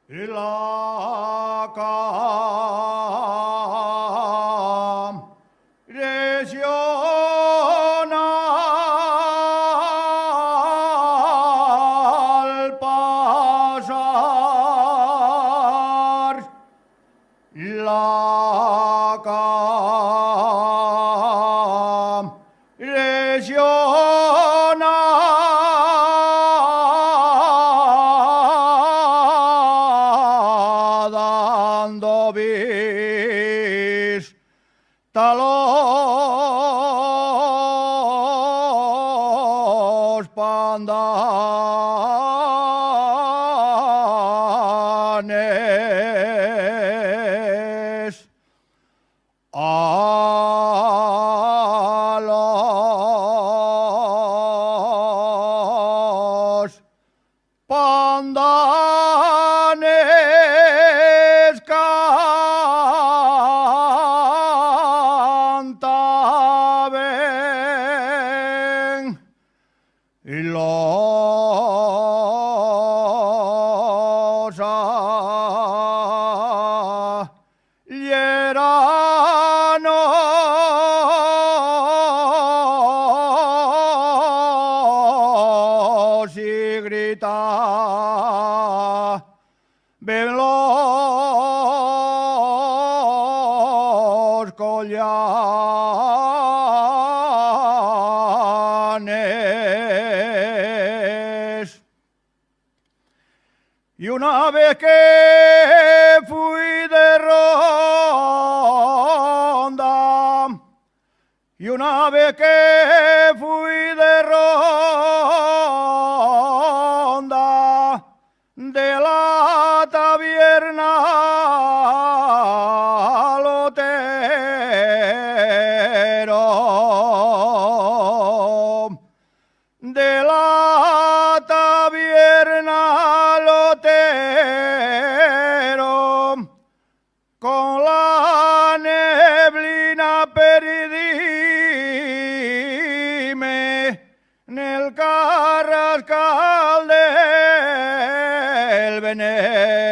y la región al pasar la región dando vista los pandanes a los pandanes cantaben y los hieranos y gritaban los collanes. Y una vez que fui de ronda, y una vez que fui de ronda de la taberna al otero, de la taberna al otero, con la neblina perdíme en el carrascal del veneno.